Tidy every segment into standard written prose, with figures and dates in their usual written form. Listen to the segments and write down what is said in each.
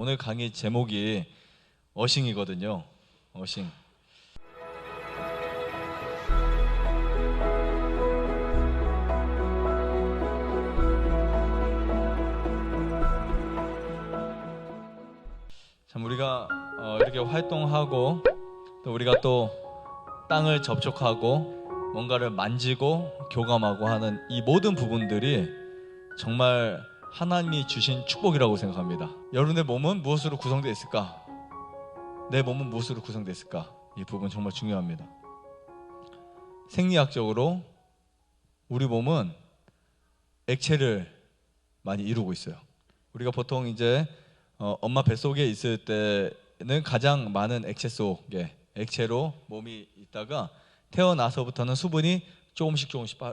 오늘 강의 제목이 어싱이거든요. 어싱. 참 우리가 이렇게 활동하고 또 우리가 또 땅을 접촉하고 뭔가를 만지고 교감하고 하는 이 모든 부분들이 정말 하나님이 주신 축복이라고 생각합니다. 여러분의 몸은 무엇으로 구성되어 있을까? 내 몸은 무엇으로 구성되어 있을까? 이 부분 정말 중요합니다. 생리학적으로 우리 몸은 액체를 많이 이루고 있어요. 우리가 보통 이제 엄마 뱃속에 있을 때는 가장 많은 액체 속에 액체로 몸이 있다가 태어나서부터는 수분이 조금씩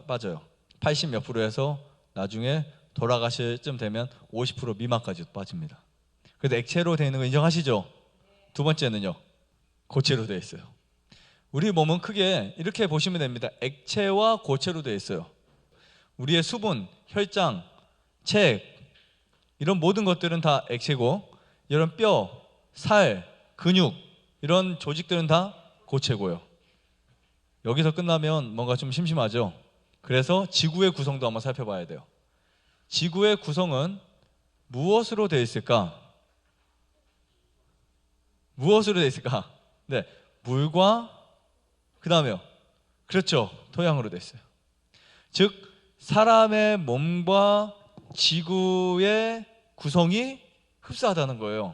빠져요. 80 몇 프로에서 나중에 돌아가실 쯤 되면 50% 미만까지 빠집니다. 그래서 액체로 되어 있는 거 인정하시죠? 두 번째는요, 고체로 되어 있어요. 우리 몸은 크게 이렇게 보시면 됩니다. 액체와 고체로 되어 있어요. 우리의 수분, 혈장, 책 이런 모든 것들은 다 액체고, 이런 뼈, 살, 근육 이런 조직들은 다 고체고요. 여기서 끝나면 뭔가 좀 심심하죠? 그래서 지구의 구성도 한번 살펴봐야 돼요. 지구의 구성은 무엇으로 되어 있을까? 무엇으로 되어 있을까? 네, 물과 그 다음에요. 그렇죠, 토양으로 되어 있어요. 즉 사람의 몸과 지구의 구성이 흡사하다는 거예요.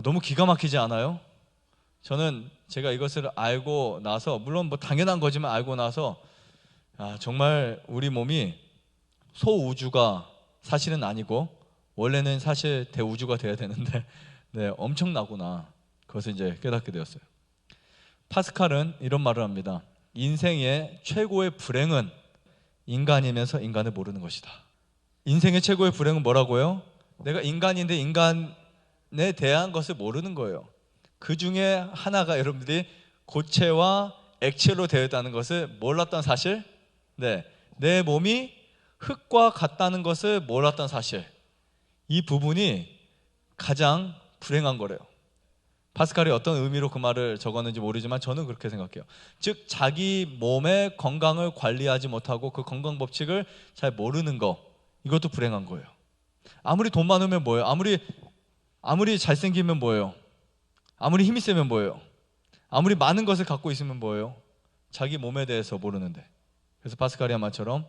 너무 기가 막히지 않아요? 저는 제가 이것을 알고 나서, 물론 뭐 당연한 거지만 알고 나서 정말 우리 몸이 소우주가 사실은 아니고 원래는 사실 대우주가 돼야 되는데 네, 엄청나구나. 그것을 이제 깨닫게 되었어요. 파스칼은 이런 말을 합니다. 인생의 최고의 불행은 인간이면서 인간을 모르는 것이다. 인생의 최고의 불행은 뭐라고요? 내가 인간인데 인간에 대한 것을 모르는 거예요. 그 중에 하나가 여러분들이 고체와 액체로 되어 있다는 것을 몰랐던 사실, 네, 내 몸이 흙과 같다는 것을 몰랐던 사실, 이 부분이 가장 불행한 거래요. 파스칼이 어떤 의미로 그 말을 적었는지 모르지만 저는 그렇게 생각해요. 즉 자기 몸의 건강을 관리하지 못하고 그 건강 법칙을 잘 모르는 거, 이것도 불행한 거예요. 아무리 돈 많으면 뭐예요? 아무리 잘생기면 뭐예요? 아무리 힘이 세면 뭐예요? 아무리 많은 것을 갖고 있으면 뭐예요? 자기 몸에 대해서 모르는데. 그래서 파스칼이 한 말처럼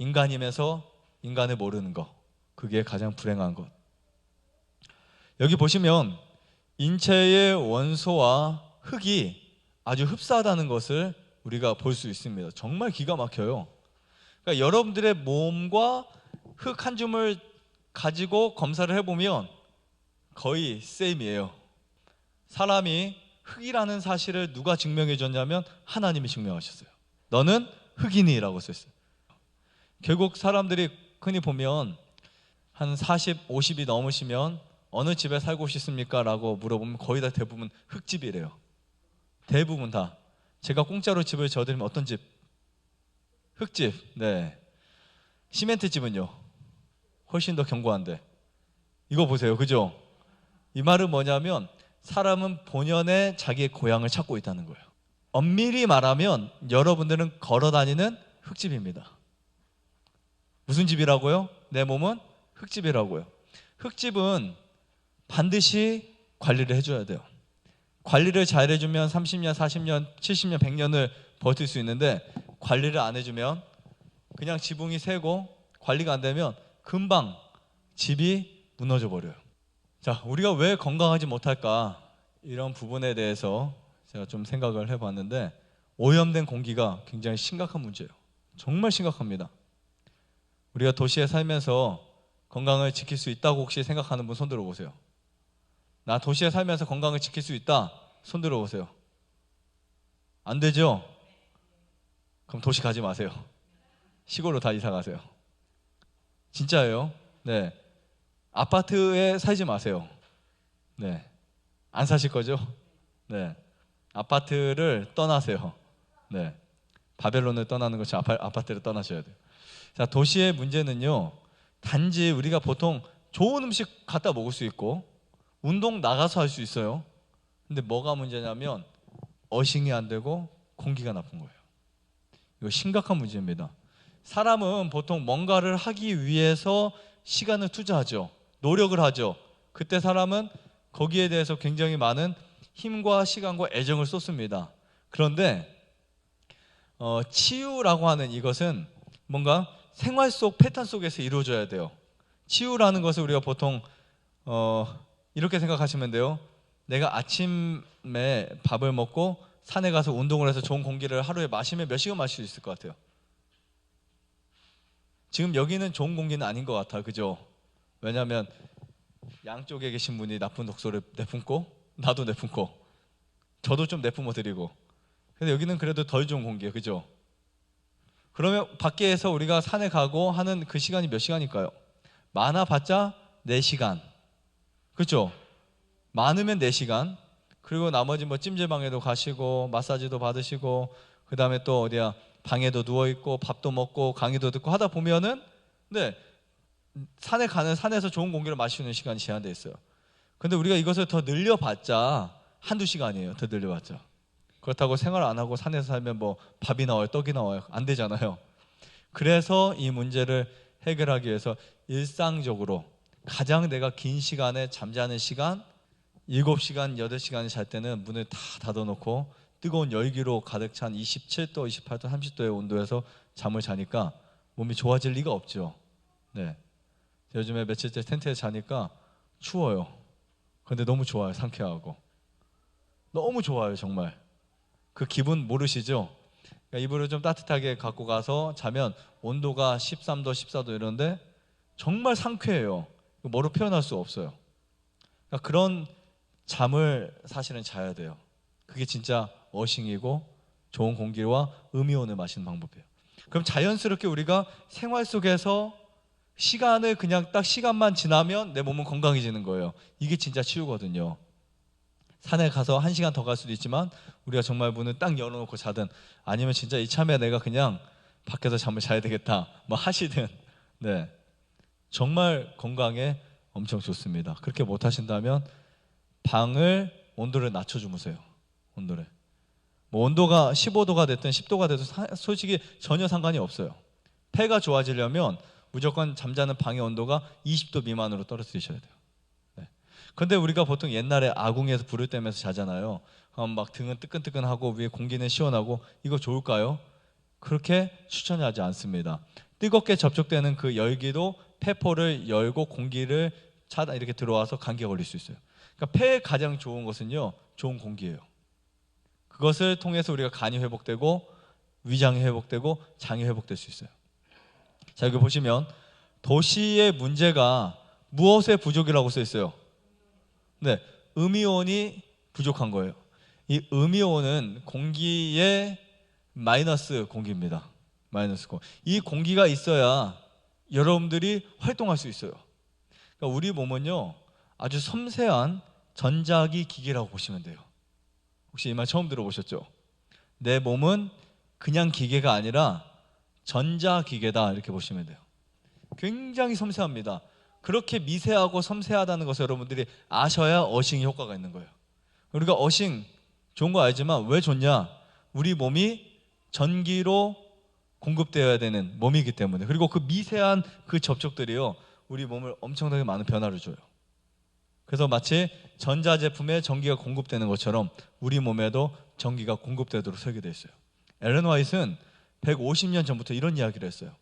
인간이면서 인간을 모르는 것, 그게 가장 불행한 것. 여기 보시면 인체의 원소와 흙이 아주 흡사하다는 것을 우리가 볼 수 있습니다. 정말 기가 막혀요. 그러니까 여러분들의 몸과 흙 한 줌을 가지고 검사를 해보면 거의 세임이에요. 사람이 흙이라는 사실을 누가 증명해 줬냐면 하나님이 증명하셨어요. 너는 흙이니라고 썼어요. 결국 사람들이 흔히 보면 한 40, 50이 넘으시면 어느 집에 살고 싶습니까? 라고 물어보면 거의 다 대부분 흙집이래요. 대부분 다. 제가 공짜로 집을 져드리면 어떤 집? 흙집. 네. 시멘트 집은요? 훨씬 더 견고한데. 이거 보세요. 그죠? 이 말은 뭐냐면 사람은 본연의 자기의 고향을 찾고 있다는 거예요. 엄밀히 말하면 여러분들은 걸어다니는 흙집입니다. 무슨 집이라고요? 내 몸은 흙집이라고요. 흙집은 반드시 관리를 해줘야 돼요. 관리를 잘 해주면 30년, 40년, 70년, 100년을 버틸 수 있는데 관리를 안 해주면 그냥 지붕이 새고 관리가 안 되면 금방 집이 무너져 버려요. 자, 우리가 왜 건강하지 못할까? 이런 부분에 대해서 제가 좀 생각을 해봤는데 오염된 공기가 굉장히 심각한 문제예요. 정말 심각합니다. 우리가 도시에 살면서 건강을 지킬 수 있다고 혹시 생각하는 분 손 들어보세요. 나 도시에 살면서 건강을 지킬 수 있다? 손 들어보세요. 안 되죠? 그럼 도시 가지 마세요. 시골로 다 이사 가세요. 진짜예요. 네. 아파트에 살지 마세요. 네. 안 사실 거죠? 네. 아파트를 떠나세요. 네. 바벨론을 떠나는 것이 아파트를 떠나셔야 돼요. 자, 도시의 문제는요, 단지 우리가 보통 좋은 음식 갖다 먹을 수 있고 운동 나가서 할 수 있어요. 근데 뭐가 문제냐면 어싱이 안 되고 공기가 나쁜 거예요. 이거 심각한 문제입니다. 사람은 보통 뭔가를 하기 위해서 시간을 투자하죠. 노력을 하죠. 그때 사람은 거기에 대해서 굉장히 많은 힘과 시간과 애정을 쏟습니다. 그런데 치유라고 하는 이것은 뭔가 생활 속 패턴 속에서 이루어져야 돼요. 치유라는 것을 우리가 보통 이렇게 생각하시면 돼요. 내가 아침에 밥을 먹고 산에 가서 운동을 해서 좋은 공기를 하루에 마시면 몇 시간 마실 수 있을 것 같아요? 지금 여기는 좋은 공기는 아닌 것 같아, 그죠? 왜냐하면 양쪽에 계신 분이 나쁜 독소를 내뿜고 나도 내뿜고 저도 좀 내뿜어 드리고, 근데 여기는 그래도 덜 좋은 공기예요, 그죠? 그러면 밖에서 우리가 산에 가고 하는 그 시간이 몇 시간일까요? 많아봤자 4시간, 그죠? 많으면 4시간. 그리고 나머지 뭐 찜질방에도 가시고 마사지도 받으시고 그 다음에 또 어디야 방에도 누워있고 밥도 먹고 강의도 듣고 하다 보면은 산에 가는, 산에서 좋은 공기를 마시는 시간이 제한되어 있어요. 근데 우리가 이것을 더 늘려봤자 한두 시간이에요. 더 늘려봤자. 그렇다고 생활 안 하고 산에서 살면 뭐 밥이 나와요, 떡이 나와요? 안 되잖아요. 그래서 이 문제를 해결하기 위해서 일상적으로 가장 내가 긴 시간에 잠자는 시간 7시간, 8시간 잘 때는 문을 다 닫아놓고 뜨거운 열기로 가득 찬 27도, 28도, 30도의 온도에서 잠을 자니까 몸이 좋아질 리가 없죠. 네. 요즘에 며칠째 텐트에 자니까 추워요. 근데 너무 좋아요. 상쾌하고. 너무 좋아요, 정말. 그 기분 모르시죠? 그러니까 이불을 좀 따뜻하게 갖고 가서 자면 온도가 13도, 14도 이런데 정말 상쾌해요. 뭐로 표현할 수 없어요. 그러니까 그런 잠을 사실은 자야 돼요. 그게 진짜 어싱이고 좋은 공기와 음이온을 마시는 방법이에요. 그럼 자연스럽게 우리가 생활 속에서 시간을 그냥 딱 시간만 지나면 내 몸은 건강해지는 거예요. 이게 진짜 치유거든요. 산에 가서 1시간 더 갈 수도 있지만 우리가 정말 문을 딱 열어놓고 자든 아니면 진짜 이참에 내가 그냥 밖에서 잠을 자야 되겠다 뭐 하시든 네, 정말 건강에 엄청 좋습니다. 그렇게 못 하신다면 방을 온도를 낮춰 주무세요. 온도를 뭐 온도가 15도가 됐든 10도가 돼도 솔직히 전혀 상관이 없어요. 폐가 좋아지려면 무조건 잠자는 방의 온도가 20도 미만으로 떨어뜨리셔야 돼요. 네. 근데 우리가 보통 옛날에 아궁이에서 불을 떼면서 자잖아요. 그럼 막 등은 뜨끈뜨끈하고 위에 공기는 시원하고 이거 좋을까요? 그렇게 추천하지 않습니다. 뜨겁게 접촉되는 그 열기도 폐포를 열고 공기를 차단 이렇게 들어와서 감기가 걸릴 수 있어요. 그러니까 폐에 가장 좋은 것은요, 좋은 공기예요. 그것을 통해서 우리가 간이 회복되고 위장이 회복되고 장이 회복될 수 있어요. 자, 여기 보시면 도시의 문제가 무엇의 부족이라고 써 있어요? 네, 음이온이 부족한 거예요. 이 음이온은 공기의 마이너스 공기입니다. 마이너스 공. 이 공기가 있어야 여러분들이 활동할 수 있어요. 그러니까 우리 몸은요, 아주 섬세한 전자기 기계라고 보시면 돼요. 혹시 이 말 처음 들어보셨죠? 내 몸은 그냥 기계가 아니라 전자기계다 이렇게 보시면 돼요. 굉장히 섬세합니다. 그렇게 미세하고 섬세하다는 것을 여러분들이 아셔야 어싱이 효과가 있는 거예요. 우리가 어싱 좋은 거 알지만 왜 좋냐? 우리 몸이 전기로 공급되어야 되는 몸이기 때문에. 그리고 그 미세한 그 접촉들이요, 우리 몸을 엄청나게 많은 변화를 줘요. 그래서 마치 전자제품에 전기가 공급되는 것처럼 우리 몸에도 전기가 공급되도록 설계되어 있어요. 앨런 화이트는 150년 전부터 이런 이야기를 했어요.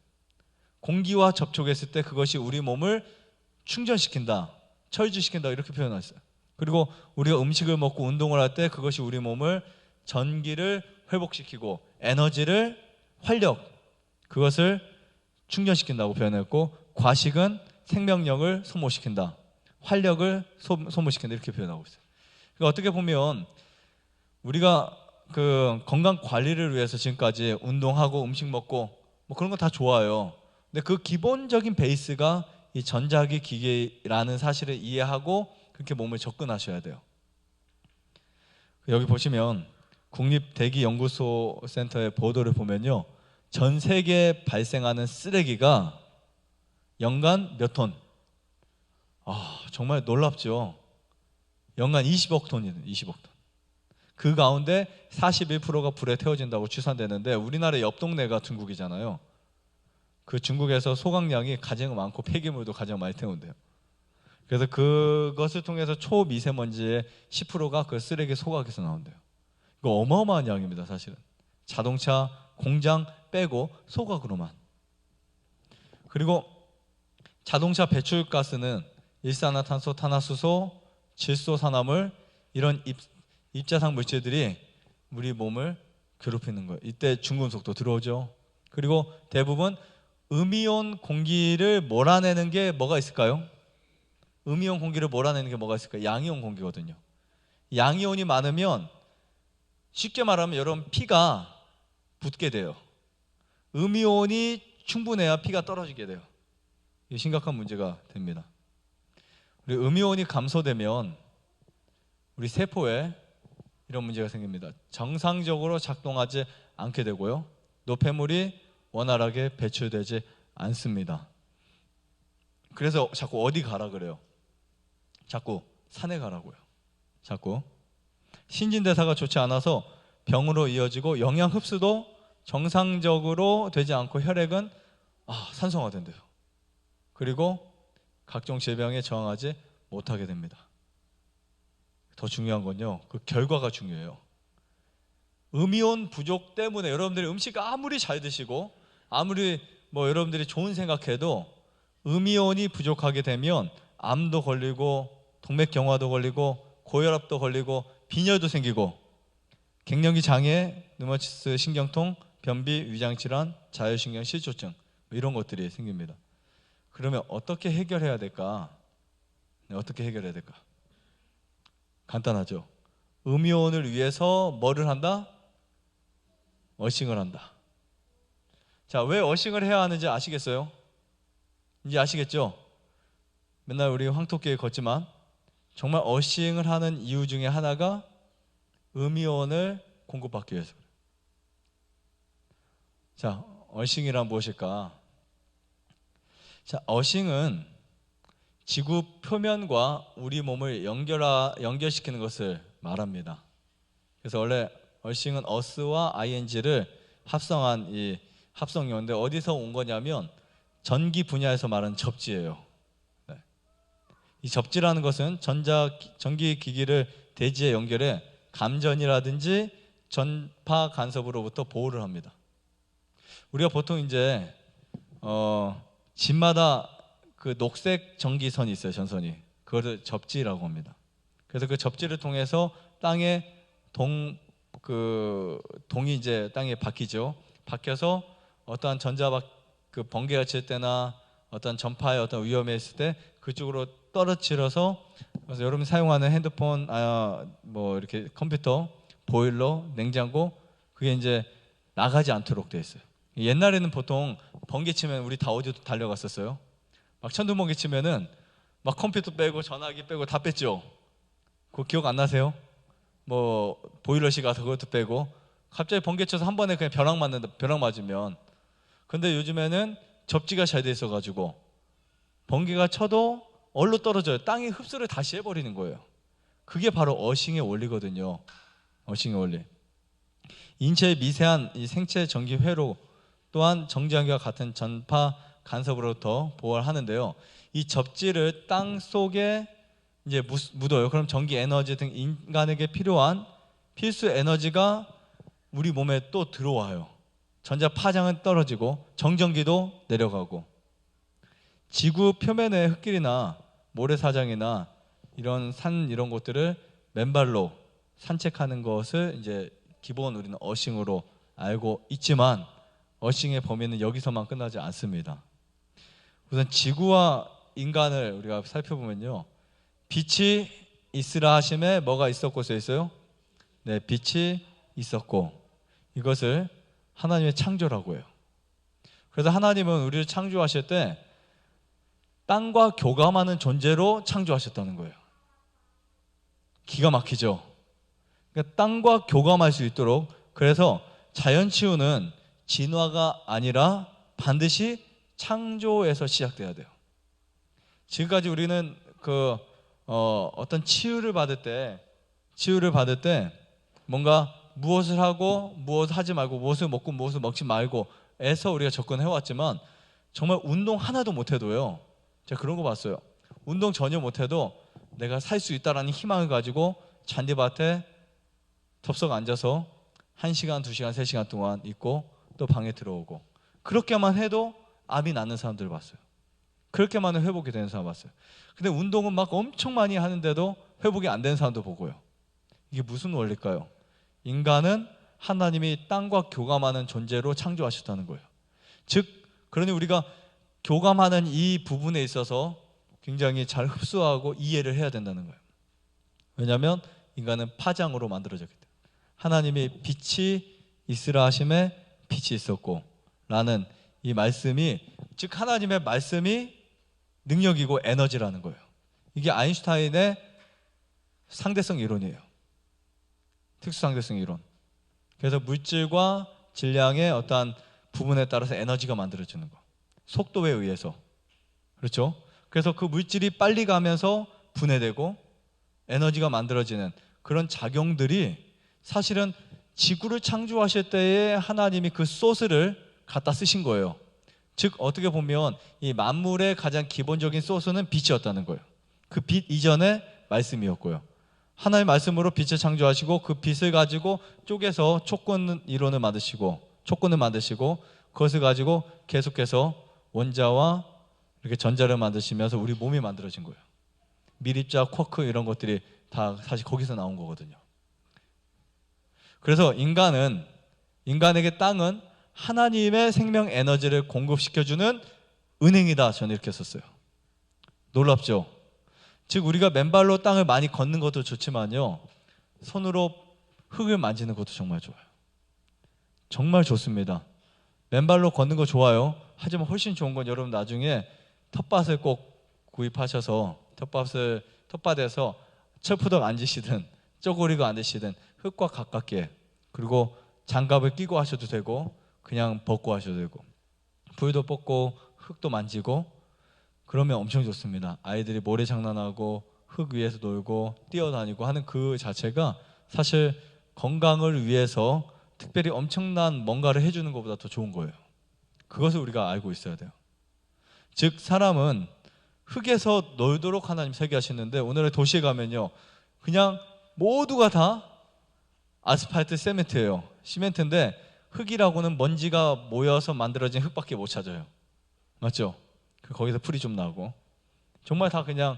공기와 접촉했을 때 그것이 우리 몸을 충전시킨다, 철주시킨다 이렇게 표현했어요. 그리고 우리가 음식을 먹고 운동을 할 때 그것이 우리 몸을 전기를 회복시키고 에너지를, 활력, 그것을 충전시킨다고 표현했고, 과식은 생명력을 소모시킨다, 활력을 소모시킨다 이렇게 표현하고 있어요. 그러니까 어떻게 보면 우리가 그 건강 관리를 위해서 지금까지 운동하고 음식 먹고 뭐 그런 거 다 좋아요. 근데 그 기본적인 베이스가 이 전자기 기계라는 사실을 이해하고 그렇게 몸을 접근하셔야 돼요. 여기 보시면 국립대기연구소 센터의 보도를 보면요, 전 세계에 발생하는 쓰레기가 연간 몇 톤? 정말 놀랍죠. 연간 20억 톤이에요. 20억 톤. 그 가운데 41%가 불에 태워진다고 추산되는데, 우리나라 옆 동네가 중국이잖아요. 그 중국에서 소각량이 가장 많고 폐기물도 가장 많이 태운대요. 그래서 그것을 통해서 초미세먼지의 10%가 그 쓰레기 소각에서 나온대요. 이거 어마어마한 양입니다, 사실은. 자동차, 공장 빼고 소각으로만. 그리고 자동차 배출가스는 일산화탄소, 탄화수소, 질소산화물, 이런 입자상 물질들이 우리 몸을 괴롭히는 거예요. 이때 중금속도 들어오죠. 그리고 대부분 음이온 공기를 몰아내는 게 뭐가 있을까요? 음이온 공기를 몰아내는 게 뭐가 있을까요? 양이온 공기거든요. 양이온이 많으면, 쉽게 말하면 여러분, 피가 붓게 돼요. 음이온이 충분해야 피가 떨어지게 돼요. 이게 심각한 문제가 됩니다. 우리 음이온이 감소되면 우리 세포에 이런 문제가 생깁니다. 정상적으로 작동하지 않게 되고요, 노폐물이 원활하게 배출되지 않습니다. 그래서 자꾸 어디 가라 그래요? 자꾸 산에 가라고요. 자꾸 신진대사가 좋지 않아서 병으로 이어지고, 영양 흡수도 정상적으로 되지 않고 혈액은 산성화된대요. 그리고 각종 질병에 저항하지 못하게 됩니다. 더 중요한 건요, 그 결과가 중요해요. 음이온 부족 때문에 여러분들이 음식 아무리 잘 드시고 아무리 여러분들이 좋은 생각해도 음이온이 부족하게 되면 암도 걸리고 동맥경화도 걸리고 고혈압도 걸리고 빈혈도 생기고 갱년기 장애, 류마티스 신경통, 변비, 위장질환, 자율신경 실조증, 이런 것들이 생깁니다. 그러면 어떻게 해결해야 될까? 어떻게 해결해야 될까? 간단하죠. 음이온을 위해서 뭐를 한다? 어싱을 한다. 자, 왜 어싱을 해야 하는지 아시겠어요? 이제 아시겠죠? 맨날 우리 황토끼에 걷지만 정말 어싱을 하는 이유 중에 하나가 음이온을 공급받기 위해서. 자, 어싱이란 무엇일까? 자, 어싱은 지구 표면과 우리 몸을 연결시키는 것을 말합니다. 그래서 원래 어싱은 어스와 ing를 합성한 이 합성어인데, 어디서 온 거냐면 전기 분야에서 말하는 접지예요. 네. 이 접지라는 것은 전기 기기를 대지에 연결해 감전이라든지 전파 간섭으로부터 보호를 합니다. 우리가 보통 이제 집마다 그 녹색 전기선이 있어요, 전선이. 그것을 접지라고 합니다. 그래서 그 접지를 통해서 땅에 동이 이제 땅에 박히죠. 박혀서 어떠한 그 번개가 칠 때나 어떤 전파에 어떤 위험이 있을 때 그쪽으로 떨어뜨려서, 그래서 여러분이 사용하는 핸드폰, 이렇게 컴퓨터, 보일러, 냉장고, 그게 이제 나가지 않도록 돼 있어요. 옛날에는 보통 번개 치면 우리 다 어디도 달려갔었어요. 막 천둥번개 치면은 막 컴퓨터 빼고 전화기 빼고 다 뺐죠. 그거 기억 안 나세요? 보일러실 가서 그것도 빼고, 갑자기 번개 쳐서 한 번에 그냥 벼락 맞으면. 근데 요즘에는 접지가 잘 돼 있어가지고 번개가 쳐도 얼로 떨어져요. 땅이 흡수를 다시 해버리는 거예요. 그게 바로 어싱의 원리거든요. 어싱의 원리. 인체의 미세한 이 생체 전기 회로 또한 정지함과 같은 전파 간섭으로부터 보호를 하는데요. 이 접지를 땅 속에 이제 묻어요. 그럼 전기 에너지 등 인간에게 필요한 필수 에너지가 우리 몸에 또 들어와요. 전자 파장은 떨어지고 정전기도 내려가고, 지구 표면의 흙길이나 모래사장이나 이런 산 이런 곳들을 맨발로 산책하는 것을 이제 기본 우리는 어싱으로 알고 있지만, 어싱의 범위는 여기서만 끝나지 않습니다. 우선 지구와 인간을 우리가 살펴보면요, 빛이 있으라 하심에 뭐가 있었고 써 있어요? 네, 빛이 있었고, 이것을 하나님의 창조라고 해요. 그래서 하나님은 우리를 창조하실 때 땅과 교감하는 존재로 창조하셨다는 거예요. 기가 막히죠? 그러니까 땅과 교감할 수 있도록, 그래서 자연치유는 진화가 아니라 반드시 창조에서 시작돼야 돼요. 지금까지 우리는 어떤 치유를 받을 때 뭔가 무엇을 하고 무엇을 하지 말고 무엇을 먹고 무엇을 먹지 말고 에서 우리가 접근해 왔지만 정말 운동 하나도 못해도요, 제가 그런 거 봤어요. 운동 전혀 못해도 내가 살 수 있다라는 희망을 가지고 잔디밭에 덥석 앉아서 1시간, 2시간, 3시간 동안 있고 또 방에 들어오고, 그렇게만 해도 암이 낫는 사람들을 봤어요. 그렇게만 해도 회복이 되는 사람 봤어요. 근데 운동은 막 엄청 많이 하는데도 회복이 안 되는 사람도 보고요. 이게 무슨 원리일까요? 인간은 하나님이 땅과 교감하는 존재로 창조하셨다는 거예요. 즉, 그러니 우리가 교감하는 이 부분에 있어서 굉장히 잘 흡수하고 이해를 해야 된다는 거예요. 왜냐하면 인간은 파장으로 만들어졌기 때문에. 하나님이 빛이 있으라 하심에 빛이 있었고 라는 이 말씀이, 즉 하나님의 말씀이 능력이고 에너지라는 거예요. 이게 아인슈타인의 상대성 이론이에요. 특수상대성 이론. 그래서 물질과 질량의 어떠한 부분에 따라서 에너지가 만들어지는 거. 속도에 의해서. 그렇죠? 그래서 그 물질이 빨리 가면서 분해되고 에너지가 만들어지는 그런 작용들이 사실은 지구를 창조하실 때에 하나님이 그 소스를 갖다 쓰신 거예요. 즉 어떻게 보면 이 만물의 가장 기본적인 소스는 빛이었다는 거예요. 그 빛 이전에 말씀이었고요. 하나님의 말씀으로 빛을 창조하시고 그 빛을 가지고 쪼개서 촉근 이론을 만드시고 촉근을 만드시고 그것을 가지고 계속해서 원자와 이렇게 전자를 만드시면서 우리 몸이 만들어진 거예요. 미립자, 쿼크 이런 것들이 다 사실 거기서 나온 거거든요. 그래서 인간에게 땅은 하나님의 생명 에너지를 공급시켜주는 은행이다. 저는 이렇게 썼어요. 놀랍죠? 즉 우리가 맨발로 땅을 많이 걷는 것도 좋지만요, 손으로 흙을 만지는 것도 정말 좋아요. 정말 좋습니다. 맨발로 걷는 거 좋아요. 하지만 훨씬 좋은 건 여러분 나중에 텃밭을 꼭 구입하셔서 텃밭에서 철푸덕 앉으시든 쪼그리고 앉으시든 흙과 가깝게, 그리고 장갑을 끼고 하셔도 되고 그냥 벗고 하셔도 되고 불도 뻗고 흙도 만지고 그러면 엄청 좋습니다. 아이들이 모래 장난하고 흙 위에서 놀고 뛰어다니고 하는 그 자체가 사실 건강을 위해서 특별히 엄청난 뭔가를 해주는 것보다 더 좋은 거예요. 그것을 우리가 알고 있어야 돼요. 즉 사람은 흙에서 놀도록 하나님 설계하시는데 오늘의 도시에 가면요, 그냥 모두가 다 아스팔트 시멘트인데 흙이라고는 먼지가 모여서 만들어진 흙밖에 못 찾아요. 맞죠? 거기서 풀이 좀 나고 정말 다 그냥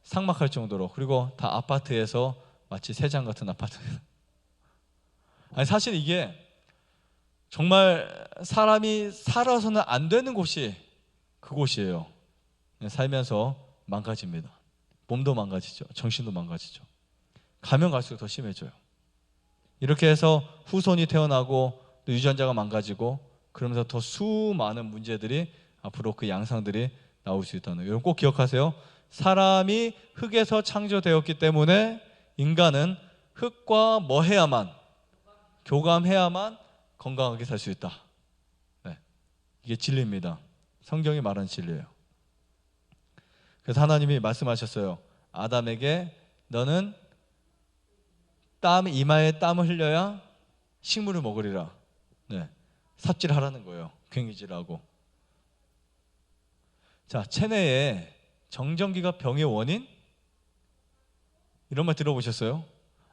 삭막할 정도로, 그리고 다 아파트에서 마치 새장 같은 아파트. 아니 사실 이게 정말 사람이 살아서는 안 되는 곳이 그곳이에요. 살면서 망가집니다. 몸도 망가지죠. 정신도 망가지죠. 가면 갈수록 더 심해져요. 이렇게 해서 후손이 태어나고 또 유전자가 망가지고 그러면서 더 수많은 문제들이 앞으로 그 양상들이 나올 수 있다는 거예요. 여러분 꼭 기억하세요. 사람이 흙에서 창조되었기 때문에 인간은 흙과 뭐 해야만, 교감해야만 건강하게 살 수 있다. 네. 이게 진리입니다. 성경이 말하는 진리예요. 그래서 하나님이 말씀하셨어요. 아담에게 너는 이마에 땀을 흘려야 식물을 먹으리라. 네. 삽질하라는 거예요. 괭이질하고. 자, 체내에 정전기가 병의 원인? 이런 말 들어보셨어요?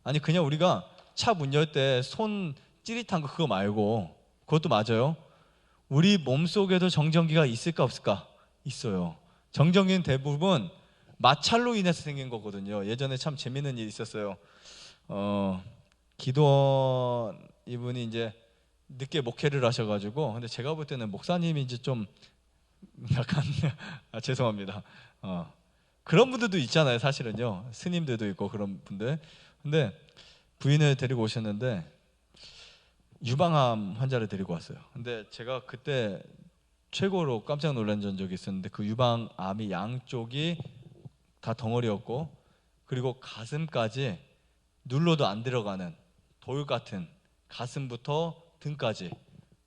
아니 그냥 우리가 차 문 열 때 손 찌릿한 거 그거 말고, 그것도 맞아요. 우리 몸속에도 정전기가 있을까 없을까? 있어요. 정전기는 대부분 마찰로 인해서 생긴 거거든요. 예전에 참 재밌는 일이 있었어요. 기도원 이분이 이제 늦게 목회를 하셔가지고, 근데 제가 볼 때는 목사님이 이제 좀 약간 죄송합니다. 그런 분들도 있잖아요. 사실은요. 스님들도 있고 그런 분들. 근데 부인을 데리고 오셨는데 유방암 환자를 데리고 왔어요. 근데 제가 그때 최고로 깜짝 놀란 적이 있었는데 그 유방암이 양쪽이 다 덩어리였고, 그리고 가슴까지 눌러도 안 들어가는 돌 같은, 가슴부터 등까지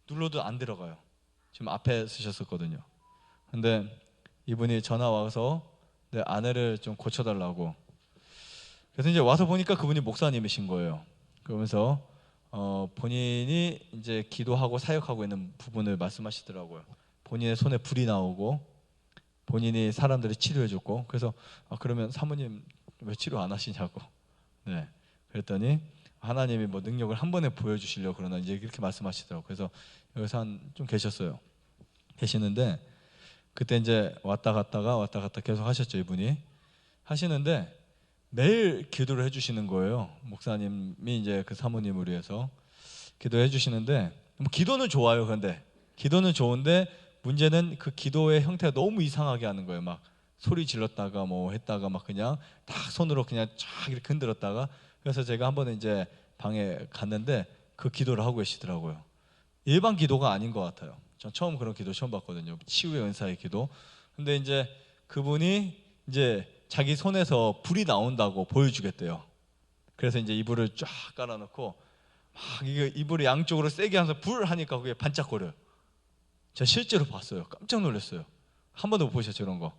눌러도 안 들어가요. 지금 앞에 쓰셨었거든요. 근데 이분이 전화 와서 내 아내를 좀 고쳐달라고. 그래서 이제 와서 보니까 그분이 목사님이신 거예요. 그러면서 본인이 이제 기도하고 사역하고 있는 부분을 말씀하시더라고요. 본인의 손에 불이 나오고 본인이 사람들을 치료해줬고. 그래서 그러면 사모님 왜 치료 안 하시냐고. 네, 그랬더니 하나님이 뭐 능력을 한 번에 보여주시려고 그러나 이제 이렇게 말씀하시더라고요. 그래서 여기서 한 좀 계셨어요. 계시는데 그때 이제 왔다 갔다 계속 하셨죠. 이분이 하시는데 매일 기도를 해주시는 거예요. 목사님이 이제 그 사모님을 위해서 기도해 주시는데, 뭐 기도는 좋아요. 그런데 기도는 좋은데 문제는 그 기도의 형태가 너무 이상하게 하는 거예요. 막 소리 질렀다가 뭐 했다가 막 그냥 딱 손으로 그냥 쫙 이렇게 흔들었다가. 그래서 제가 한번 이제 방에 갔는데 그 기도를 하고 계시더라고요. 일반 기도가 아닌 것 같아요. 전 처음 그런 기도 처음 봤거든요. 치유의 은사의 기도. 근데 이제 그분이 이제 자기 손에서 불이 나온다고 보여주겠대요. 그래서 이제 이불을 쫙 깔아놓고 막 이게 이불을 양쪽으로 세게 하면서 불 하니까 그게 반짝거려요. 제가 실제로 봤어요. 깜짝 놀랐어요. 한 번도 못 보셨죠, 이런 거.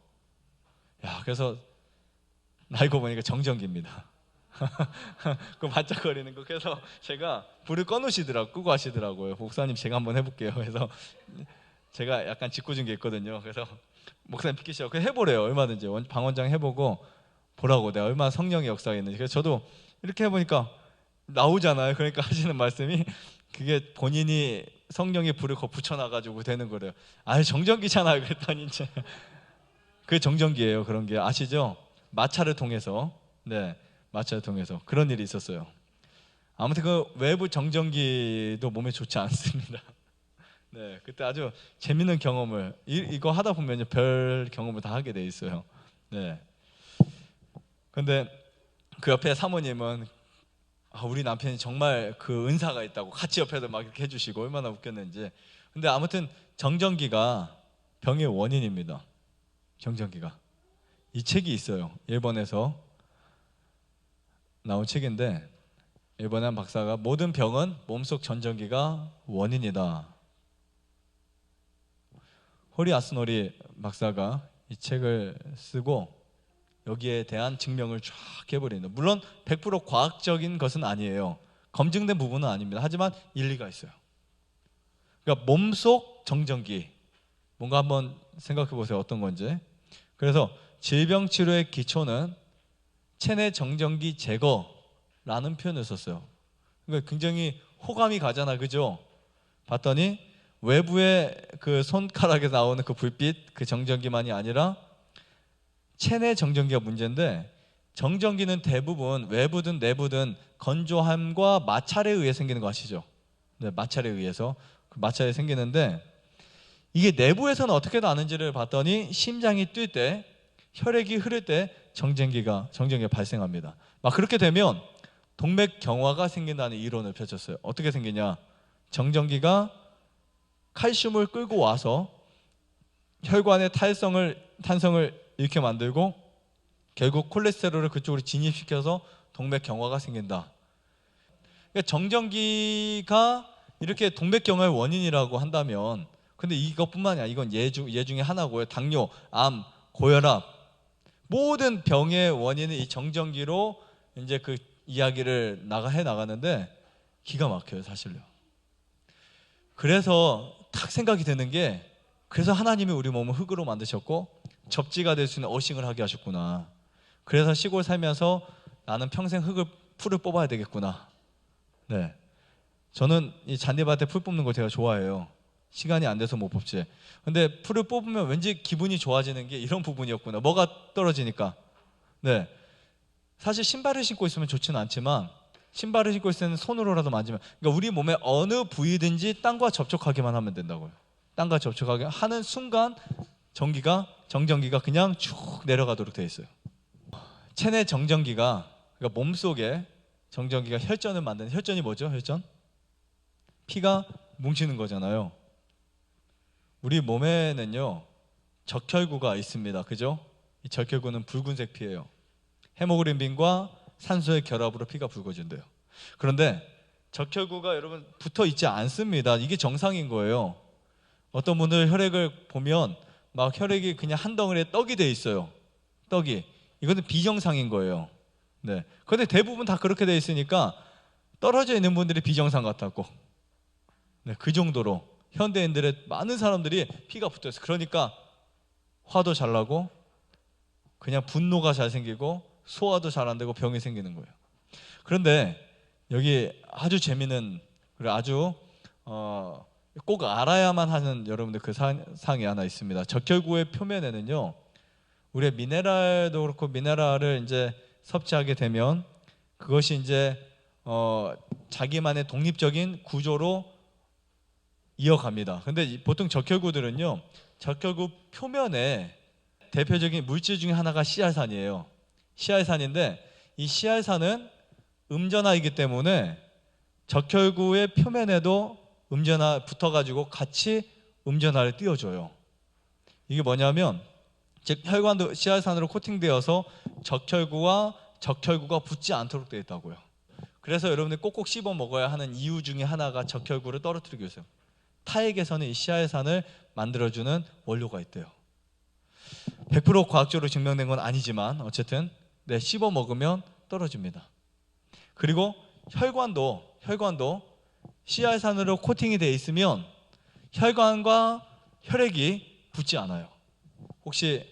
야, 그래서 알고 보니까 정전기입니다. 그 반짝거리는 거. 그래서 제가 불을 끄고 하시더라고요. 목사님 제가 한번 해볼게요. 그래서 제가 약간 짓궂은 게 있거든요. 그래서 목사님 비키시라고 그냥 해보래요. 얼마든지 방원장 해보고 보라고 내가 얼마나 성령의 역사가 있는지. 그래서 저도 이렇게 해보니까 나오잖아요. 그러니까 하시는 말씀이 그게 본인이 성령의 불을 거 붙여놔가지고 되는 거래요. 아유, 정전기잖아요. 그랬더니 이제 그게 정전기예요. 그런 게 아시죠? 마찰을 통해서. 네, 마찰을 통해서 그런 일이 있었어요. 아무튼 그 외부 정전기도 몸에 좋지 않습니다. 네, 그때 아주 재밌는 경험을 이거 하다 보면 별 경험을 다 하게 돼 있어요. 네. 근데 그 옆에 사모님은 우리 남편이 정말 그 은사가 있다고 같이 옆에서 막 이렇게 해주시고 얼마나 웃겼는지. 근데 아무튼 정전기가 병의 원인입니다. 정전기가. 이 책이 있어요. 일본에서 나온 책인데 일본의 한 박사가 모든 병은 몸속 전전기가 원인이다. 호리 아스노리 박사가 이 책을 쓰고 여기에 대한 증명을 쫙 해버리는. 물론 100% 과학적인 것은 아니에요. 검증된 부분은 아닙니다. 하지만 일리가 있어요. 그러니까 몸속 정전기, 뭔가 한번 생각해 보세요. 어떤 건지. 그래서 질병 치료의 기초는 체내 정전기 제거라는 표현을 썼어요. 그러니까 굉장히 호감이 가잖아, 그죠? 봤더니 외부의 그 손가락에 나오는 그 불빛, 그 정전기만이 아니라 체내 정전기가 문제인데, 정전기는 대부분 외부든 내부든 건조함과 마찰에 의해 생기는 거 아시죠? 네, 마찰에 의해서 그 마찰이 생기는데, 이게 내부에서는 어떻게 나는지를 봤더니 심장이 뛸 때, 혈액이 흐를 때 정전기가 발생합니다. 막 그렇게 되면 동맥경화가 생긴다는 이론을 펼쳤어요. 어떻게 생기냐? 정전기가 칼슘을 끌고 와서 혈관의 탄성을 이렇게 만들고 결국 콜레스테롤을 그쪽으로 진입시켜서 동맥경화가 생긴다. 그러니까 정전기가 이렇게 동맥경화의 원인이라고 한다면, 근데 이것뿐만이 아니라 이건 예 중에 하나고요. 당뇨, 암, 고혈압, 모든 병의 원인은 이 정전기로 이제 그 이야기를 나가는데 기가 막혀요, 사실요. 그래서 딱 생각이 드는 게, 그래서 하나님이 우리 몸을 흙으로 만드셨고 접지가 될 수 있는 어싱을 하게 하셨구나. 그래서 시골 살면서 나는 평생 풀을 뽑아야 되겠구나. 네, 저는 이 잔디밭에 풀 뽑는 걸 제가 좋아해요. 시간이 안 돼서 못 뽑지. 근데 풀을 뽑으면 왠지 기분이 좋아지는 게 이런 부분이었구나. 뭐가 떨어지니까. 네, 사실 신발을 신고 있으면 좋지는 않지만 신발을 신고 있을 때는 손으로라도 만지면, 그러니까 우리 몸의 어느 부위든지 땅과 접촉하기만 하면 된다고요. 땅과 접촉하게 하는 순간 정전기가 그냥 쭉 내려가도록 되어 있어요. 체내 정전기가, 그러니까 몸속에 정전기가 혈전을 만드는, 혈전이 뭐죠? 혈전? 피가 뭉치는 거잖아요. 우리 몸에는요 적혈구가 있습니다. 그죠? 이 적혈구는 붉은색 피예요. 헤모글로빈과 산소의 결합으로 피가 붉어진대요. 그런데 적혈구가 여러분 붙어 있지 않습니다. 이게 정상인 거예요. 어떤 분들 혈액을 보면 막 혈액이 그냥 한 덩어리에 떡이 돼 있어요. 떡이 이거는 비정상인 거예요. 네. 그런데 대부분 다 그렇게 돼 있으니까 떨어져 있는 분들이 비정상 같았고, 네, 그 정도로 현대인들의 많은 사람들이 피가 붙어 있어요. 그러니까 화도 잘 나고 그냥 분노가 잘 생기고 소화도 잘 안 되고 병이 생기는 거예요. 그런데 여기 아주 재미있는, 그리고 아주 꼭 알아야만 하는 여러분들 그 사항이 하나 있습니다. 적혈구의 표면에는요, 우리의 미네랄도 그렇고 미네랄을 이제 섭취하게 되면 그것이 이제 자기만의 독립적인 구조로 이어갑니다. 근데 보통 적혈구들은요, 적혈구 표면에 대표적인 물질 중에 하나가 씨알산이에요. 씨알산인데 이 씨알산은 음전하이기 때문에 적혈구의 표면에도 음전하 붙어가지고 같이 음전하를 띄워줘요. 이게 뭐냐면, 즉 혈관도 씨알산으로 코팅되어서 적혈구가 붙지 않도록 되어 있다고요. 그래서 여러분들 꼭꼭 씹어 먹어야 하는 이유 중에 하나가 적혈구를 떨어뜨리기 위해서요. 타액에서는 이 씨알산을 만들어주는 원료가 있대요. 100% 과학적으로 증명된 건 아니지만 어쨌든 네, 씹어 먹으면 떨어집니다. 그리고 혈관도 씨알산으로 코팅이 되어 있으면 혈관과 혈액이 붙지 않아요. 혹시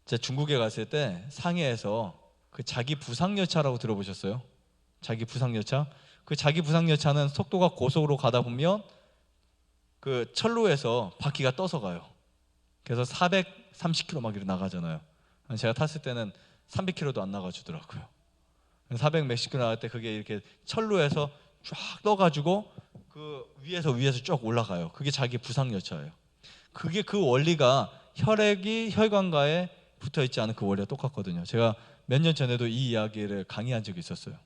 제가 중국에 갔을 때 상해에서 그 자기 부상열차라고 들어보셨어요? 자기 부상열차? 그 자기 부상열차는 속도가 고속으로 가다 보면 그 철로에서 바퀴가 떠서 가요. 그래서 430km 막 이렇게 나가잖아요. 제가 탔을 때는 300km도 안 나가주더라고요. 400 몇십 km 나갈 때 그게 이렇게 철로에서 쫙 떠가지고 그 위에서 쭉 올라가요. 그게 자기 부상열차예요. 그게 그 원리가 혈액이 혈관과에 붙어있지 않은 그 원리가 똑같거든요. 제가 몇 년 전에도 이 이야기를 강의한 적이 있었어요.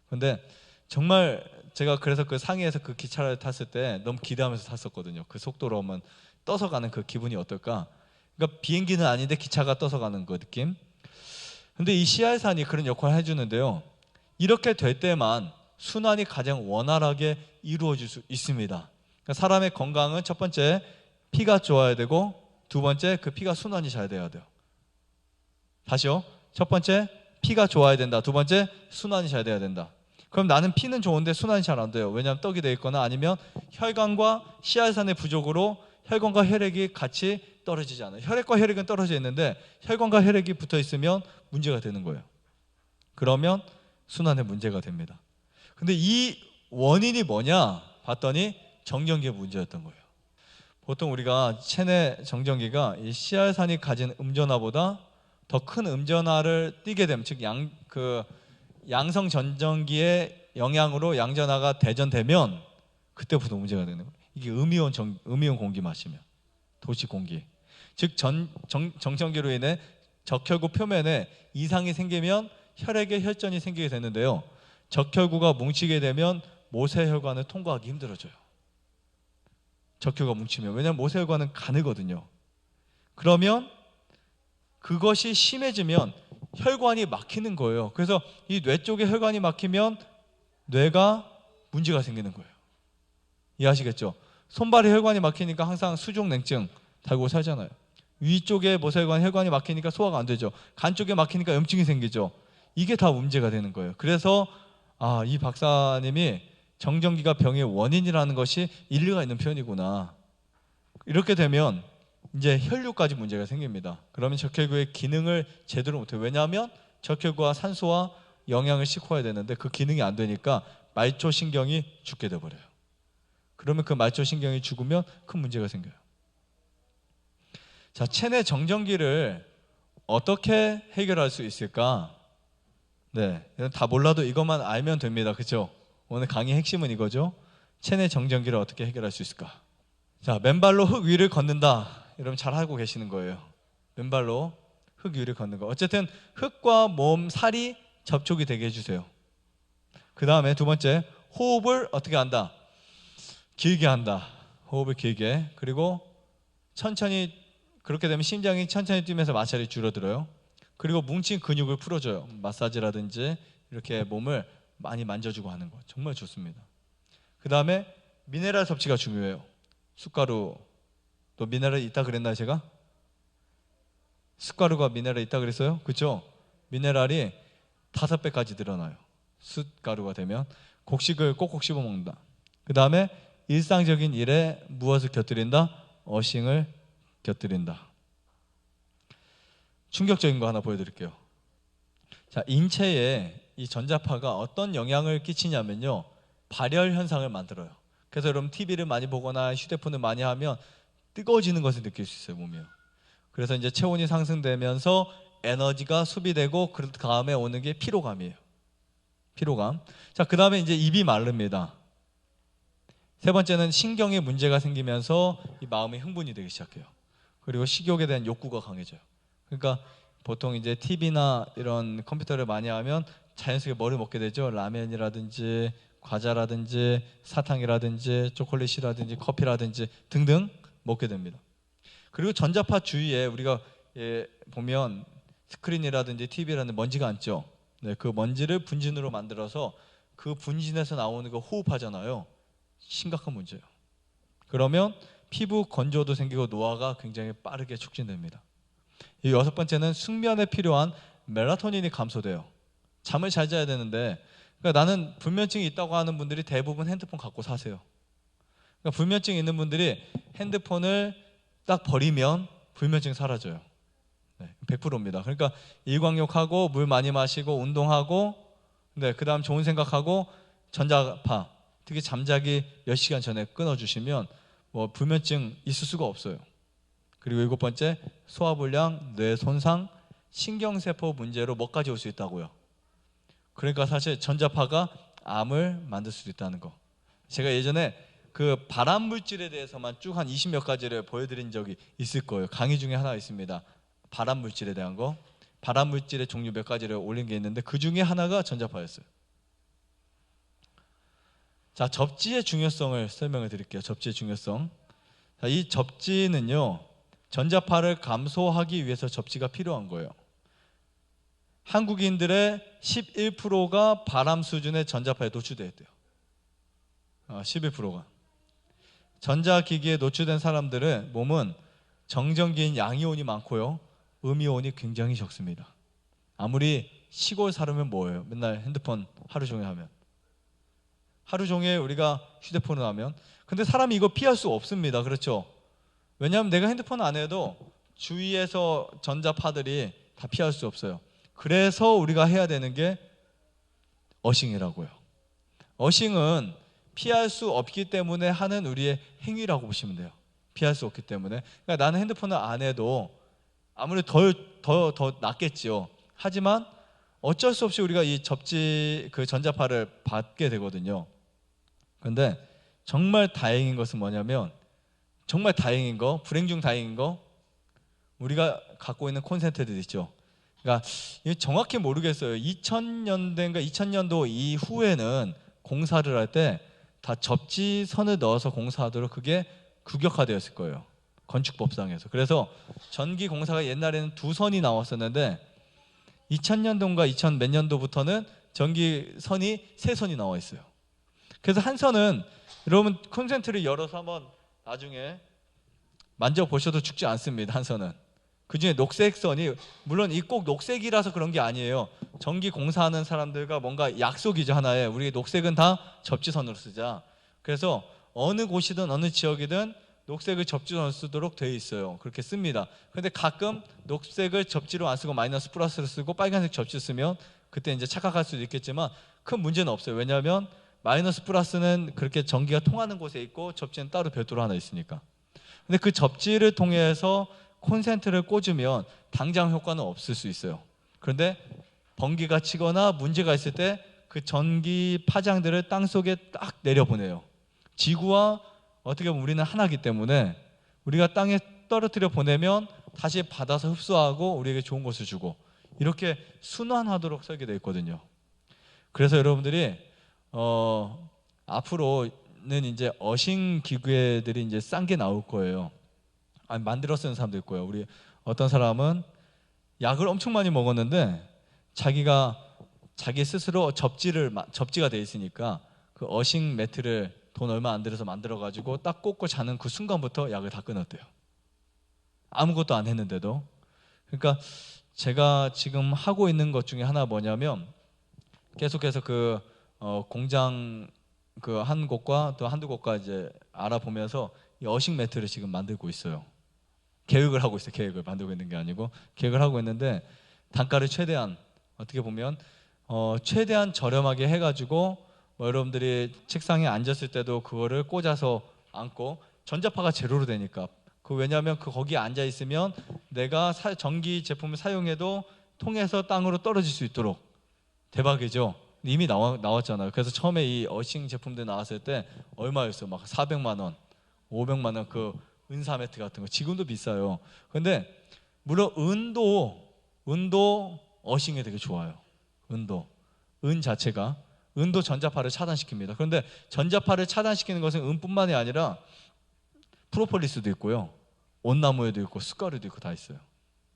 근데 정말 제가 그래서 그 상해에서 그 기차를 탔을 때 너무 기대하면서 탔었거든요. 그 속도로만 떠서 가는 그 기분이 어떨까? 그러니까 비행기는 아닌데 기차가 떠서 가는 그 느낌. 근데 이 씨알산이 그런 역할을 해주는데요, 이렇게 될 때만 순환이 가장 원활하게 이루어질 수 있습니다. 그러니까 사람의 건강은 첫 번째 피가 좋아야 되고, 두 번째 그 피가 순환이 잘 돼야 돼요. 다시요. 첫 번째 피가 좋아야 된다. 두 번째 순환이 잘 돼야 된다. 그럼 나는 피는 좋은데 순환이 잘 안 돼요. 왜냐하면 떡이 돼 있거나 아니면 혈관과 씨알산의 부족으로 혈관과 혈액이 같이 떨어지지 않아요. 혈액과 혈액은 떨어져 있는데 혈관과 혈액이 붙어 있으면 문제가 되는 거예요. 그러면 순환에 문제가 됩니다. 근데 이 원인이 뭐냐 봤더니 정전기의 문제였던 거예요. 보통 우리가 체내 정전기가 이 씨알산이 가진 음전하보다 더 큰 음전하를 띠게 되면, 즉 양성 전전기의 영향으로 양전하가 대전되면 그때부터 문제가 되는 거예요. 이게 음이온 공기 마시면, 도시 공기, 즉 정전기로 인해 적혈구 표면에 이상이 생기면 혈액에 혈전이 생기게 되는데요, 적혈구가 뭉치게 되면 모세혈관을 통과하기 힘들어져요. 적혈구가 뭉치면, 왜냐하면 모세혈관은 가늘거든요. 그러면 그것이 심해지면 혈관이 막히는 거예요. 그래서 이 뇌 쪽에 혈관이 막히면 뇌가 문제가 생기는 거예요. 이해하시겠죠? 손발에 혈관이 막히니까 항상 수족냉증 달고 살잖아요. 위쪽에 모세혈관 혈관이 막히니까 소화가 안 되죠. 간 쪽에 막히니까 염증이 생기죠. 이게 다 문제가 되는 거예요. 그래서 이 박사님이 정전기가 병의 원인이라는 것이 일리가 있는 표현이구나. 이렇게 되면 이제 혈류까지 문제가 생깁니다. 그러면 적혈구의 기능을 제대로 못해요. 왜냐하면 적혈구와 산소와 영양을 싣고야 되는데 그 기능이 안 되니까 말초신경이 죽게 돼버려요. 그러면 그 말초신경이 죽으면 큰 문제가 생겨요. 자, 체내 정전기를 어떻게 해결할 수 있을까? 네, 다 몰라도 이것만 알면 됩니다. 그렇죠? 오늘 강의 핵심은 이거죠. 체내 정전기를 어떻게 해결할 수 있을까? 자, 맨발로 흙 위를 걷는다. 여러분 잘 알고 계시는 거예요. 맨발로 흙 위를 걷는 거. 어쨌든 흙과 몸, 살이 접촉이 되게 해주세요. 그 다음에 두 번째, 호흡을 어떻게 한다? 길게 한다. 호흡을 길게. 그리고 천천히, 그렇게 되면 심장이 천천히 뛰면서 마찰이 줄어들어요. 그리고 뭉친 근육을 풀어줘요. 마사지라든지 이렇게 몸을 많이 만져주고 하는 거 정말 좋습니다. 그 다음에 미네랄 섭취가 중요해요. 숟가루, 또 미네랄이 있다 그랬나요 제가? 숯가루가 미네랄이 있다 그랬어요? 그렇죠? 미네랄이 5배까지 늘어나요. 숯가루가 되면. 곡식을 꼭꼭 씹어 먹는다. 그 다음에 일상적인 일에 무엇을 곁들인다? 어싱을 곁들인다. 충격적인 거 하나 보여드릴게요. 자, 인체에 이 전자파가 어떤 영향을 끼치냐면요, 발열 현상을 만들어요. 그래서 여러분 TV를 많이 보거나 휴대폰을 많이 하면 뜨거워지는 것을 느낄 수 있어요, 몸이요. 그래서 이제 체온이 상승되면서 에너지가 소비되고 그 다음에 오는 게 피로감이에요. 피로감. 자, 그 다음에 이제 입이 마릅니다. 세 번째는 신경에 문제가 생기면서 이 마음이 흥분이 되기 시작해요. 그리고 식욕에 대한 욕구가 강해져요. 그러니까 보통 이제 TV나 이런 컴퓨터를 많이 하면 자연스럽게 뭐를 먹게 되죠? 라면이라든지 과자라든지 사탕이라든지 초콜릿이라든지 커피라든지 등등 먹게 됩니다. 그리고 전자파 주위에 우리가 보면 스크린이라든지 TV라든지 먼지가 앉죠. 네, 그 먼지를 분진으로 만들어서 그 분진에서 나오는 거 호흡하잖아요. 심각한 문제예요. 그러면 피부 건조도 생기고 노화가 굉장히 빠르게 촉진됩니다. 이 6번째는 숙면에 필요한 멜라토닌이 감소돼요. 잠을 잘 자야 되는데, 그러니까 나는 불면증이 있다고 하는 분들이 대부분 핸드폰 갖고 사세요. 그러니까 불면증이 있는 분들이 핸드폰을 딱 버리면 불면증 사라져요. 네, 100%입니다. 그러니까 일광욕하고 물 많이 마시고 운동하고, 네, 그 다음 좋은 생각하고 전자파, 특히 잠자기 몇 시간 전에 끊어주시면 뭐 불면증 있을 수가 없어요. 그리고 7번째, 소화불량, 뇌 손상, 신경세포 문제로 뭐까지 올 수 있다고요. 그러니까 사실 전자파가 암을 만들 수도 있다는 거. 제가 예전에 그 발암 물질에 대해서만 쭉 한 20몇 가지를 보여드린 적이 있을 거예요. 강의 중에 하나 있습니다. 발암 물질에 대한 거. 발암 물질의 종류 몇 가지를 올린 게 있는데 그 중에 하나가 전자파였어요. 자, 접지의 중요성을 설명을 드릴게요. 접지의 중요성. 자, 이 접지는요, 전자파를 감소하기 위해서 접지가 필요한 거예요. 한국인들의 11%가 발암 수준의 전자파에 노출되어 있대요. 11%가. 전자기기에 노출된 사람들은 몸은 정전기인 양이온이 많고요, 음이온이 굉장히 적습니다. 아무리 시골 살으면 뭐예요? 맨날 핸드폰 하루 종일 하면. 하루 종일 우리가 휴대폰을 하면. 근데 사람이 이거 피할 수 없습니다. 그렇죠? 왜냐하면 내가 핸드폰 안 해도 주위에서 전자파들이 다 피할 수 없어요. 그래서 우리가 해야 되는 게 어싱이라고요. 어싱은 피할 수 없기 때문에 하는 우리의 행위라고 보시면 돼요. 피할 수 없기 때문에. 그러니까 나는 핸드폰을 안 해도 아무래도 더 낫겠지요. 하지만 어쩔 수 없이 우리가 이 접지 그 전자파를 받게 되거든요. 그런데 정말 다행인 것은 뭐냐면, 정말 다행인 거, 불행 중 다행인 거, 우리가 갖고 있는 콘센트들 있죠. 그러니까 정확히 모르겠어요. 2000년대인가 2000년도 이후에는 공사를 할 때 다 접지선을 넣어서 공사하도록 그게 규격화되었을 거예요. 건축법상에서. 그래서 전기 공사가 옛날에는 2선이 나왔었는데 2000년도인가 2000 몇 년도부터는 전기선이 3선이 나와 있어요. 그래서 한 선은 여러분 콘센트를 열어서 한번 나중에 만져보셔도 죽지 않습니다. 한 선은. 그중에 녹색 선이, 물론 이 꼭 녹색이라서 그런 게 아니에요. 전기 공사하는 사람들과 뭔가 약속이죠, 하나에. 우리 녹색은 다 접지선으로 쓰자. 그래서 어느 곳이든 어느 지역이든 녹색을 접지선으로 쓰도록 되어 있어요. 그렇게 씁니다. 그런데 가끔 녹색을 접지로 안 쓰고 마이너스 플러스를 쓰고 빨간색 접지 쓰면 그때 이제 착각할 수도 있겠지만 큰 문제는 없어요. 왜냐하면 마이너스 플러스는 그렇게 전기가 통하는 곳에 있고 접지는 따로 별도로 하나 있으니까. 근데 그 접지를 통해서 콘센트를 꽂으면 당장 효과는 없을 수 있어요. 그런데 번개가 치거나 문제가 있을 때 그 전기 파장들을 땅속에 딱 내려보내요. 지구와 어떻게 보면 우리는 하나이기 때문에 우리가 땅에 떨어뜨려 보내면 다시 받아서 흡수하고 우리에게 좋은 것을 주고, 이렇게 순환하도록 설계되어 있거든요. 그래서 여러분들이 앞으로는 이제 어싱 기계들이 이제 싼 게 나올 거예요. 아니, 만들어 쓰는 사람도 있고요. 우리 어떤 사람은 약을 엄청 많이 먹었는데 자기 스스로 접지가 돼 있으니까 그 어싱 매트를 돈 얼마 안 들여서 만들어 가지고 딱 꽂고 자는 그 순간부터 약을 다 끊었대요. 아무것도 안 했는데도. 그러니까 제가 지금 하고 있는 것 중에 하나 뭐냐면 계속해서 공장 그 한 곳과 또 한두 곳과 이제 알아보면서 이 어식 매트를 지금 만들고 있어요. 계획을 하고 있어요. 계획을 만들고 있는 게 아니고 계획을 하고 있는데 단가를 최대한 어떻게 보면 최대한 저렴하게 해가지고 뭐 여러분들이 책상에 앉았을 때도 그거를 꽂아서 앉고 전자파가 제로로 되니까 왜냐하면 거기에 앉아 있으면 내가 전기 제품을 사용해도 통해서 땅으로 떨어질 수 있도록 대박이죠. 이미 나왔잖아요. 그래서 처음에 이 어싱 제품들 나왔을 때 얼마였어요? 막 400만 원, 500만 원 그 은사 매트 같은 거 지금도 비싸요. 근데 물론 은도 어싱이 되게 좋아요. 은 자체가 은도 전자파를 차단시킵니다. 그런데 전자파를 차단시키는 것은 은뿐만이 아니라 프로폴리스도 있고요, 온나무에도 있고 숯가루도 있고 다 있어요.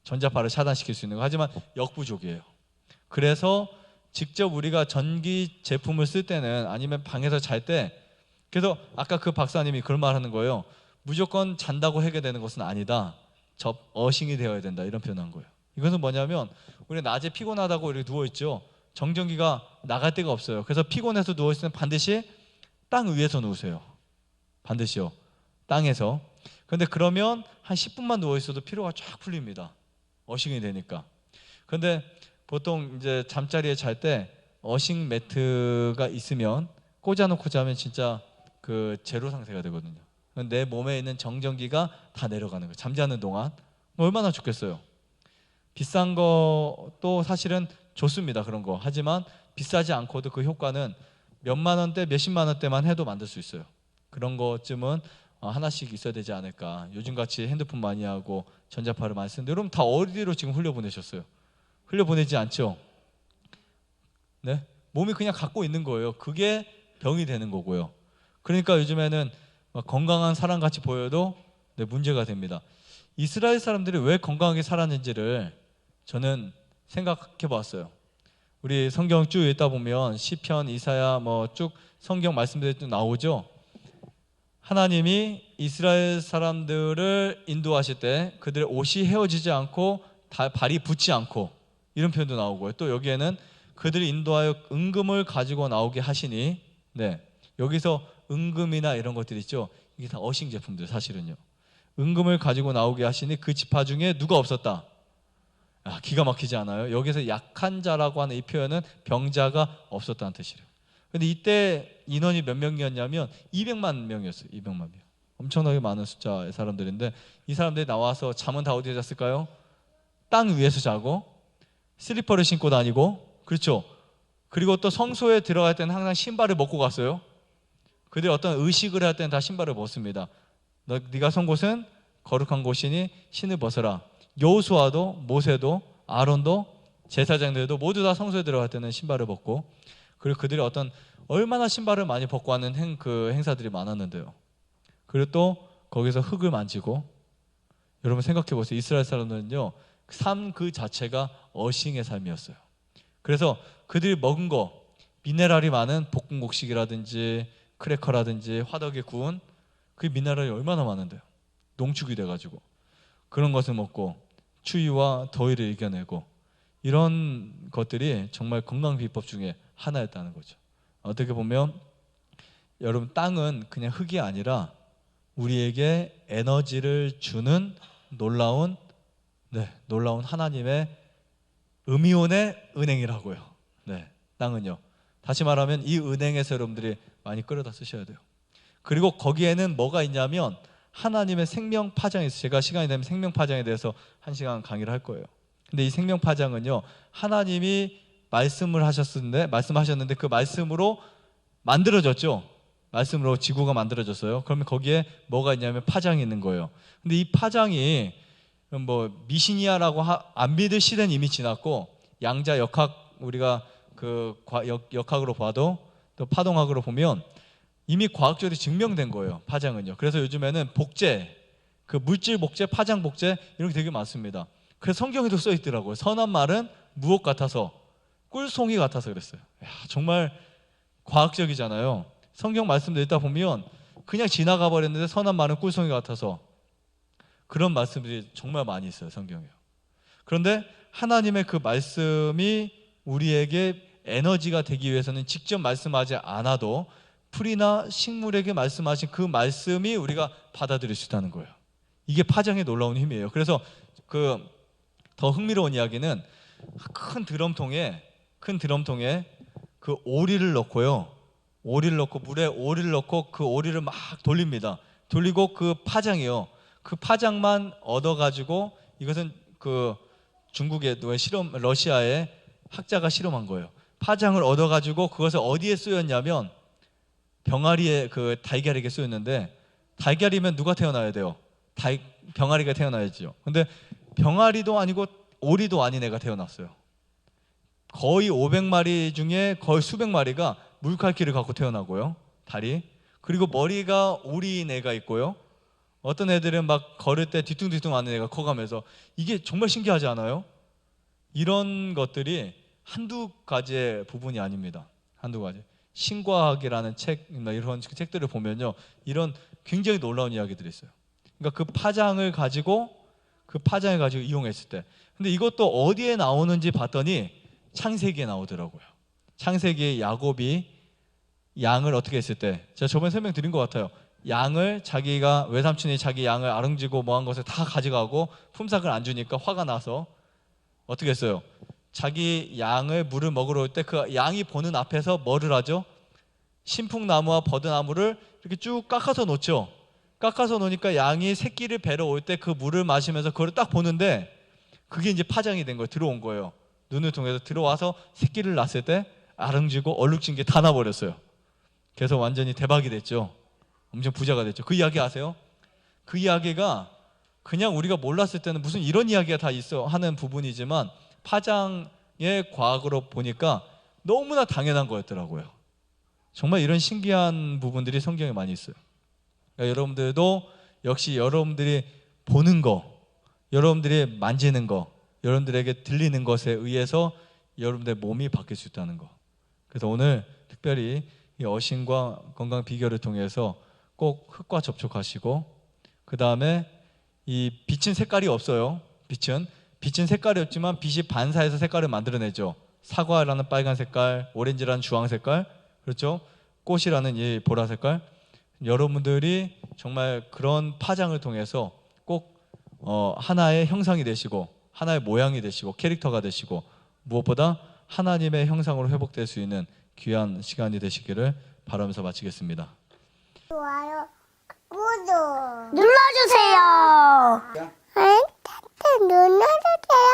전자파를 차단시킬 수 있는 거. 하지만 역부족이에요. 그래서 직접 우리가 전기 제품을 쓸 때는 아니면 방에서 잘 때, 그래서 아까 그 박사님이 그런 말 하는 거예요. 무조건 잔다고 해결되는 것은 아니다. 어싱이 되어야 된다. 이런 표현한 거예요. 이것은 뭐냐면 우리 낮에 피곤하다고 이렇게 누워있죠. 정전기가 나갈 데가 없어요. 그래서 피곤해서 누워있으면 반드시 땅 위에서 누우세요. 반드시요. 땅에서. 그런데 그러면 한 10분만 누워있어도 피로가 쫙 풀립니다. 어싱이 되니까. 그런데 보통 이제 잠자리에 잘 때 어싱 매트가 있으면 꽂아놓고 자면 진짜 그 제로 상태가 되거든요. 내 몸에 있는 정전기가 다 내려가는 거예요. 잠자는 동안. 얼마나 좋겠어요. 비싼 것도 사실은 좋습니다. 그런 거. 하지만 비싸지 않고도 그 효과는 몇만 원대, 몇십만 원대만 해도 만들 수 있어요. 그런 것쯤은 하나씩 있어야 되지 않을까. 요즘같이 핸드폰 많이 하고 전자파를 많이 쓰는데 여러분 다 어디로 지금 흘려보내셨어요? 흘려보내지 않죠? 네? 몸이 그냥 갖고 있는 거예요. 그게 병이 되는 거고요. 그러니까 요즘에는 건강한 사람같이 보여도 문제가 됩니다. 이스라엘 사람들이 왜 건강하게 살았는지를 저는 생각해 봤어요. 우리 성경 쭉 읽다 보면 시편, 이사야 쭉 성경 말씀들이 또 나오죠. 하나님이 이스라엘 사람들을 인도하실 때 그들의 옷이 헤어지지 않고 발이 붙지 않고 이런 표현도 나오고요. 또 여기에는 그들을 인도하여 은금을 가지고 나오게 하시니, 여기서 은금이나 이런 것들 있죠. 이게 다 어싱 제품들 사실은요. 은금을 가지고 나오게 하시니 그 지파 중에 누가 없었다. 기가 막히지 않아요? 여기서 약한 자라고 하는 이 표현은 병자가 없었다는 뜻이래요. 근데 이때 인원이 몇 명이었냐면 200만 명이었어요. 200만 명. 엄청나게 많은 숫자의 사람들인데 이 사람들이 나와서 잠은 다 어디에 잤을까요? 땅 위에서 자고 슬리퍼를 신고 다니고, 그렇죠? 그리고 또 성소에 들어갈 때는 항상 신발을 벗고 갔어요. 그들이 어떤 의식을 할 때는 다 신발을 벗습니다. 네가 선 곳은 거룩한 곳이니 신을 벗어라. 여호수아도, 모세도, 아론도, 제사장들도 모두 다 성소에 들어갈 때는 신발을 벗고, 그리고 그들이 얼마나 신발을 많이 벗고 하는 그 행사들이 많았는데요. 그리고 또 거기서 흙을 만지고, 여러분 생각해 보세요. 이스라엘 사람들은요, 삶 그 자체가 어싱의 삶이었어요. 그래서 그들이 먹은 거, 미네랄이 많은 볶은 곡식이라든지 크래커라든지 화덕에 구운 그 미네랄이 얼마나 많은데요. 농축이 돼가지고 그런 것을 먹고 추위와 더위를 이겨내고, 이런 것들이 정말 건강 비법 중에 하나였다는 거죠. 어떻게 보면 여러분, 땅은 그냥 흙이 아니라 우리에게 에너지를 주는 놀라운 하나님의 음이온의 은행이라고요. 땅은요. 다시 말하면 이 은행에서 여러분들이 많이 끌어다 쓰셔야 돼요. 그리고 거기에는 뭐가 있냐면 하나님의 생명 파장이 있어요. 제가 시간이 되면 생명 파장에 대해서 1시간 강의를 할 거예요. 근데 이 생명 파장은요, 하나님이 말씀하셨는데 그 말씀으로 만들어졌죠. 말씀으로 지구가 만들어졌어요. 그러면 거기에 뭐가 있냐면 파장이 있는 거예요. 근데 이 파장이 미시니아라고 안 믿을 시대는 이미 지났고, 양자 역학, 우리가 그 역학으로 봐도 또 파동학으로 보면 이미 과학적으로 증명된 거예요. 파장은요. 그래서 요즘에는 복제, 그 물질 복제, 파장 복제 이런 게 되게 많습니다. 그래서 성경에도 써 있더라고요. 선한 말은 무엇 같아서? 꿀송이 같아서 그랬어요. 정말 과학적이잖아요. 성경 말씀도 읽다 보면 그냥 지나가 버렸는데 선한 말은 꿀송이 같아서, 그런 말씀들이 정말 많이 있어요. 성경에요. 그런데 하나님의 그 말씀이 우리에게 에너지가 되기 위해서는 직접 말씀하지 않아도 풀이나 식물에게 말씀하신 그 말씀이 우리가 받아들일 수 있다는 거예요. 이게 파장의 놀라운 힘이에요. 그래서 그 더 흥미로운 이야기는 큰 드럼통에 그 오리를 넣고요. 오리를 넣고 물에 오리를 넣고 그 오리를 막 돌립니다. 돌리고 그 파장이요. 그 파장만 얻어가지고 이것은 그 중국의 실험, 러시아의 학자가 실험한 거예요. 파장을 얻어가지고 그것을 어디에 쓰였냐면 병아리의 그 달걀에게 쓰였는데, 달걀이면 누가 태어나야 돼요? 병아리가 태어나야죠. 근데 병아리도 아니고 오리도 아닌 애가 태어났어요. 거의 500마리 중에 거의 수백 마리가 물갈퀴를 갖고 태어나고요. 다리. 그리고 머리가 오리인 애가 있고요. 어떤 애들은 막 걸을 때 뒤뚱뒤뚱 하는 애가 커가면서, 이게 정말 신기하지 않아요? 이런 것들이 한두 가지의 부분이 아닙니다. 한두 가지. 신과학이라는 책, 이런 책들을 보면요, 이런 굉장히 놀라운 이야기들이 있어요. 그러니까 그 파장을 가지고 이용했을 때. 근데 이것도 어디에 나오는지 봤더니 창세기에 나오더라고요. 창세기에 야곱이 양을 어떻게 했을 때, 제가 저번에 설명드린 것 같아요. 양을 자기가, 외삼촌이 자기 양을 아름지고 뭐한 것을 다 가져가고 품삯을 안 주니까 화가 나서 어떻게 했어요? 자기 양을 물을 먹으러 올 때 그 양이 보는 앞에서 뭐를 하죠? 신풍나무와 버드나무를 이렇게 쭉 깎아서 놓죠. 깎아서 놓으니까 양이 새끼를 뵈러 올 때 그 물을 마시면서 그걸 딱 보는데, 그게 이제 파장이 된 거예요. 들어온 거예요. 눈을 통해서 들어와서 새끼를 낳았을 때 아름지고 얼룩진 게 다 나버렸어요. 그래서 완전히 대박이 됐죠. 엄청 부자가 됐죠. 그 이야기 아세요? 그 이야기가 그냥 우리가 몰랐을 때는 무슨 이런 이야기가 다 있어 하는 부분이지만, 파장의 과학으로 보니까 너무나 당연한 거였더라고요. 정말 이런 신기한 부분들이 성경에 많이 있어요. 그러니까 여러분들도 역시 여러분들이 보는 거, 여러분들이 만지는 거, 여러분들에게 들리는 것에 의해서 여러분들의 몸이 바뀔 수 있다는 거. 그래서 오늘 특별히 이 어신과 건강 비결을 통해서 꼭 흙과 접촉하시고, 그 다음에 이 빛은 색깔이 없어요. 빛은 색깔이 없지만 빛이 반사해서 색깔을 만들어내죠. 사과라는 빨간 색깔, 오렌지라는 주황 색깔, 그렇죠? 꽃이라는 이 보라 색깔. 여러분들이 정말 그런 파장을 통해서 꼭 하나의 형상이 되시고, 하나의 모양이 되시고, 캐릭터가 되시고, 무엇보다 하나님의 형상으로 회복될 수 있는 귀한 시간이 되시기를 바라면서 마치겠습니다. 좋아요, 구독 눌러주세요. 응? 눌러주세요.